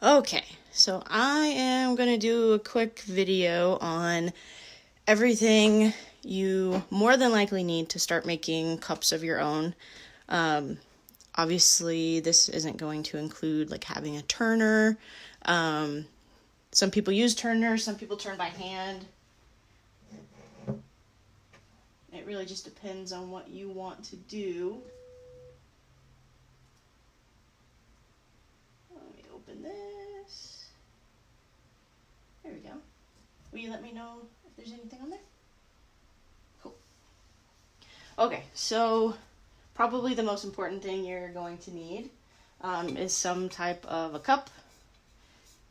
Okay, so I am going to do a quick video on everything you more than likely need to start making cups of your own. Obviously, this isn't going to include like having a turner. Some people use turners, some people turn by hand. It really just depends on what you want to do. Let me open this. There we go. Will you let me know if there's anything on there? Cool. Okay, so probably the most important thing you're going to need is some type of a cup.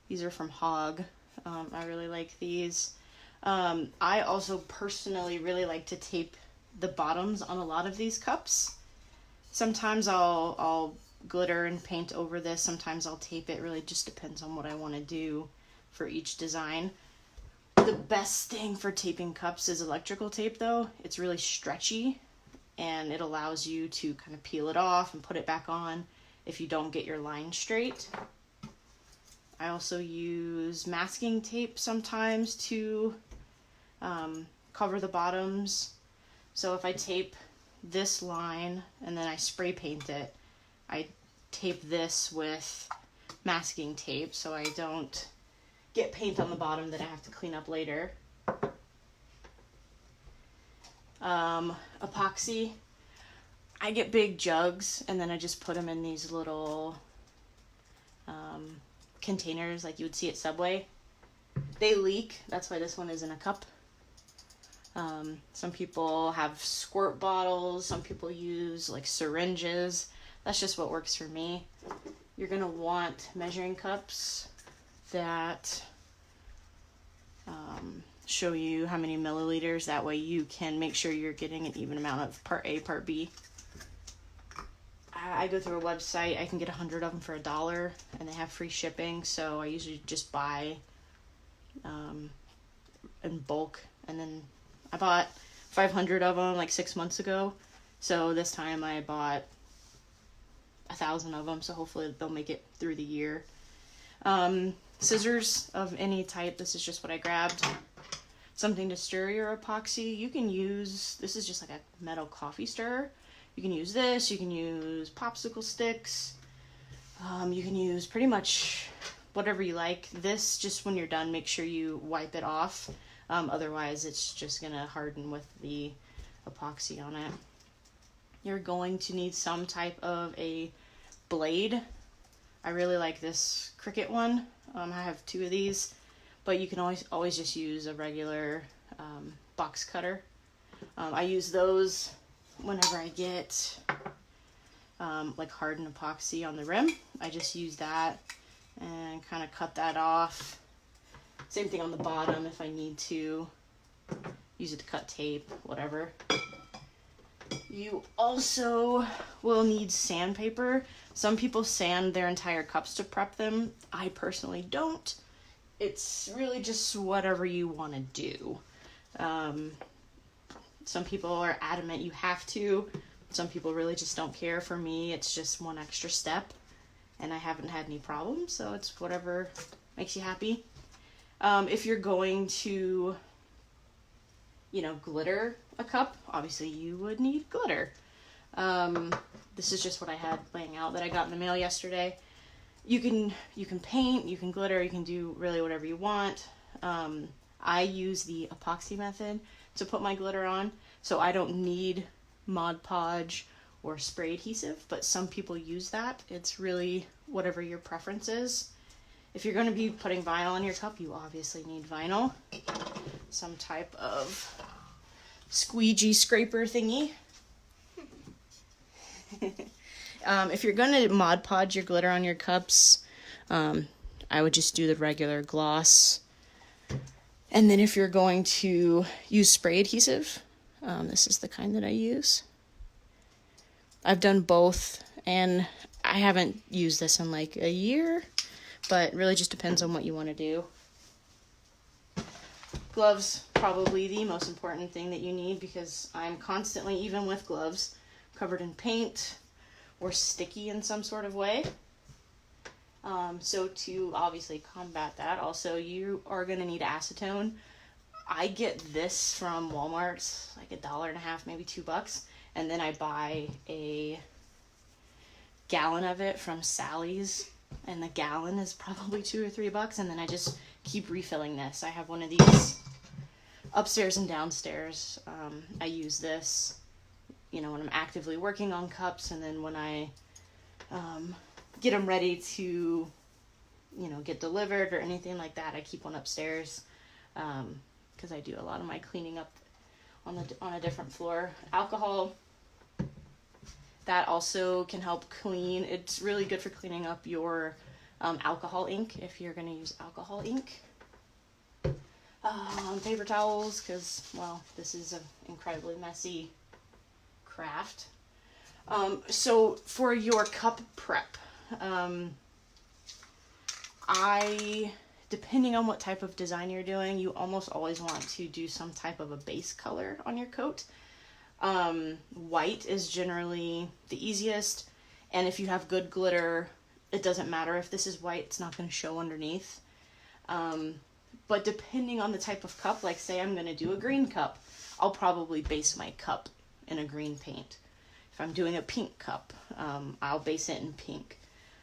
These are from Hog. I really like these. I also personally really like to tape the bottoms on a lot of these cups. Sometimes I'll glitter and paint over this. Sometimes I'll tape it. Really just depends on what I want to do for each design. The best thing for taping cups is electrical tape though. It's really stretchy and it allows you to kind of peel it off and put it back on if you don't get your line straight. I also use masking tape sometimes to cover the bottoms. So if I tape this line and then I spray paint it, I tape this with masking tape so I don't get paint on the bottom that I have to clean up later. Epoxy. I get big jugs and then I just put them in these little containers like you would see at Subway. They leak, that's why this one is in a cup. Some people have squirt bottles, some people use like syringes. That's just what works for me. You're gonna want measuring cups that show you how many milliliters. That way you can make sure you're getting an even amount of part A, part B. I go through a website, I can get 100 of them for $1 and they have free shipping, so I usually just buy in bulk, and then I bought 500 of them like 6 months ago, so this time I bought 1,000 of them, so hopefully they'll make it through the year. Scissors of any type, this is just what I grabbed. Something to stir your epoxy. You can use, this is just like a metal coffee stirrer. You can use this, you can use popsicle sticks, you can use pretty much whatever you like. This, just when you're done, make sure you wipe it off. Otherwise, it's just going to harden with the epoxy on it. You're going to need some type of a blade. I really like this Cricut one. I have 2 of these, but you can always just use a regular box cutter. I use those whenever I get like hardened epoxy on the rim. I just use that and kind of cut that off. Same thing on the bottom if I need to use it to cut tape, whatever. You also will need sandpaper. Some people sand their entire cups to prep them. I personally don't. It's really just whatever you want to do. Some people are adamant you have to. Some people really just don't care. For me, it's just one extra step, and I haven't had any problems, so it's whatever makes you happy. If you're going to, glitter a cup, obviously you would need glitter. This is just what I had laying out that I got in the mail yesterday. You can paint, you can glitter, you can do really whatever you want. I use the epoxy method to put my glitter on, so I don't need Mod Podge or spray adhesive, but some people use that. It's really whatever your preference is. If you're going to be putting vinyl on your cup, you obviously need vinyl. Some type of squeegee scraper thingy. If you're going to Mod Podge your glitter on your cups, I would just do the regular gloss. And then if you're going to use spray adhesive, this is the kind that I use. I've done both, and I haven't used this in like a year, but it really just depends on what you want to do. Gloves, probably the most important thing that you need, because I'm constantly, even with gloves, covered in paint or sticky in some sort of way. So to obviously combat that, also you are going to need acetone. I get this from Walmart, it's like $1.50, maybe $2, and then I buy a gallon of it from Sally's, and the gallon is probably $2 or $3, and then I just keep refilling this. I have one of these upstairs and downstairs. I use this, you know, when I'm actively working on cups, and then when I get them ready to, you know, get delivered or anything like that, I keep one upstairs, because I do a lot of my cleaning up on a different floor. Alcohol, that also can help clean. It's really good for cleaning up your alcohol ink if you're going to use alcohol ink. Paper towels, because, well, this is an incredibly messy craft. So for your cup prep, depending on what type of design you're doing, you almost always want to do some type of a base color on your coat. White is generally the easiest, and if you have good glitter, it doesn't matter if this is white, it's not going to show underneath. But depending on the type of cup, like say I'm going to do a green cup, I'll probably base my cup in a green paint. If I'm doing a pink cup, I'll base it in pink.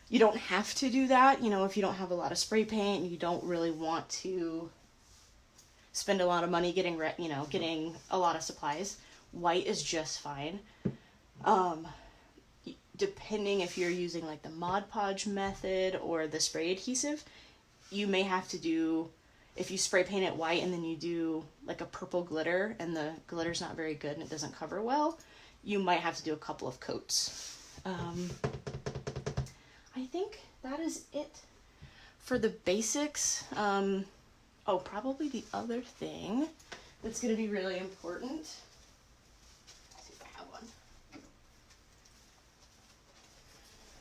You don't have to do that, you know, if you don't have a lot of spray paint and you don't really want to spend a lot of money getting a lot of supplies. White is just fine. Depending if you're using like the Mod Podge method or the spray adhesive, you may have to do, if you spray paint it white and then you do like a purple glitter and the glitter's not very good and it doesn't cover well, you might have to do a couple of coats. I think that is it for the basics. Probably the other thing that's going to be really important. Let's see if I have one.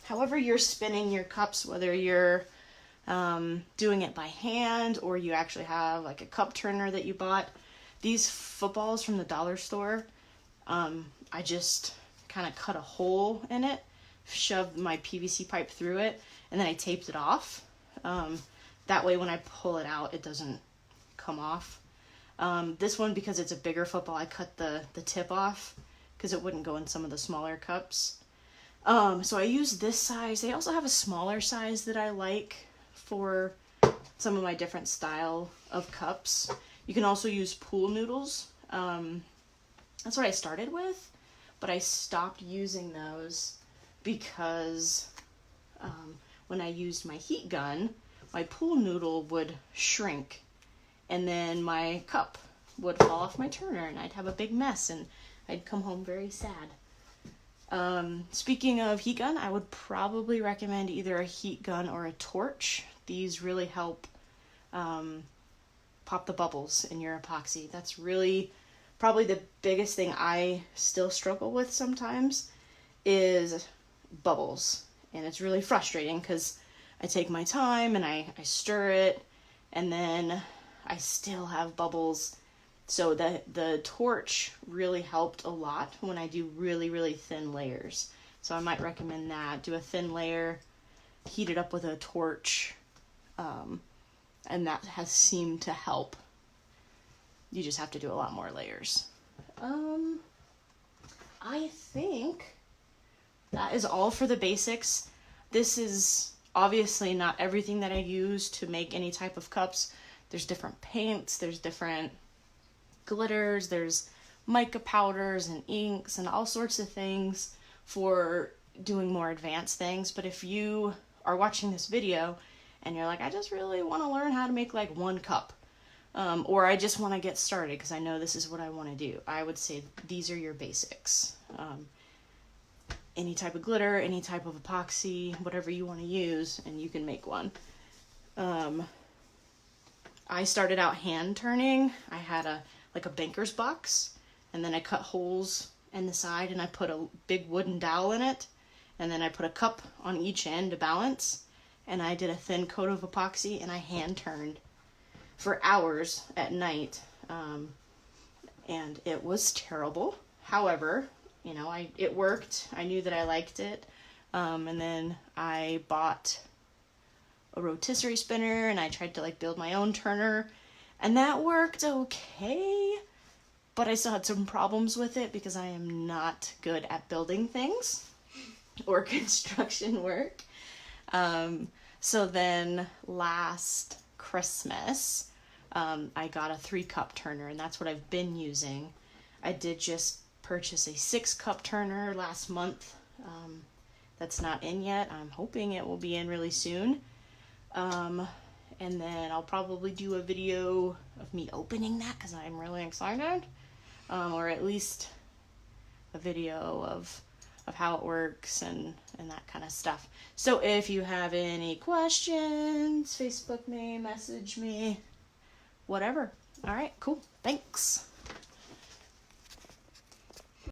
However you're spinning your cups, whether you're doing it by hand or you actually have like a cup turner that you bought, these footballs from the dollar store, I just kind of cut a hole in it, shoved my PVC pipe through it, and then I taped it off. That way when I pull it out, it doesn't come off. This one, because it's a bigger football, I cut the tip off because it wouldn't go in some of the smaller cups. So I use this size. They also have a smaller size that I like for some of my different style of cups. You can also use pool noodles. That's what I started with, but I stopped using those because when I used my heat gun, my pool noodle would shrink and then my cup would fall off my turner and I'd have a big mess and I'd come home very sad. Speaking of heat gun, I would probably recommend either a heat gun or a torch. These really help pop the bubbles in your epoxy. That's really probably the biggest thing I still struggle with sometimes is bubbles. And it's really frustrating because I take my time and I stir it and then I still have bubbles. So the torch really helped a lot when I do really, really thin layers. So I might recommend that. Do a thin layer, heat it up with a torch, and that has seemed to help. You just have to do a lot more layers. I think that is all for the basics. This is obviously not everything that I use to make any type of cups. There's different paints, there's different glitters, there's mica powders and inks and all sorts of things for doing more advanced things. But if you are watching this video and you're like, I just really want to learn how to make like one cup, or I just want to get started because I know this is what I want to do, I would say these are your basics. Any type of glitter, any type of epoxy, whatever you want to use, and you can make one. I started out hand turning. I had a banker's box, and then I cut holes in the side and I put a big wooden dowel in it, and then I put a cup on each end to balance, and I did a thin coat of epoxy and I hand turned for hours at night, and it was terrible. However, you know, it worked. I knew that I liked it, and then I bought a rotisserie spinner, and I tried to like build my own turner, and that worked okay, but I still had some problems with it because I am not good at building things or construction work. So then last Christmas, I got a 3-cup turner, and that's what I've been using. I did just purchase a 6-cup turner last month. That's not in yet. I'm hoping it will be in really soon. And then I'll probably do a video of me opening that because I'm really excited. Or at least a video of how it works and that kind of stuff. So if you have any questions, Facebook me, message me, whatever. All right, cool. Thanks.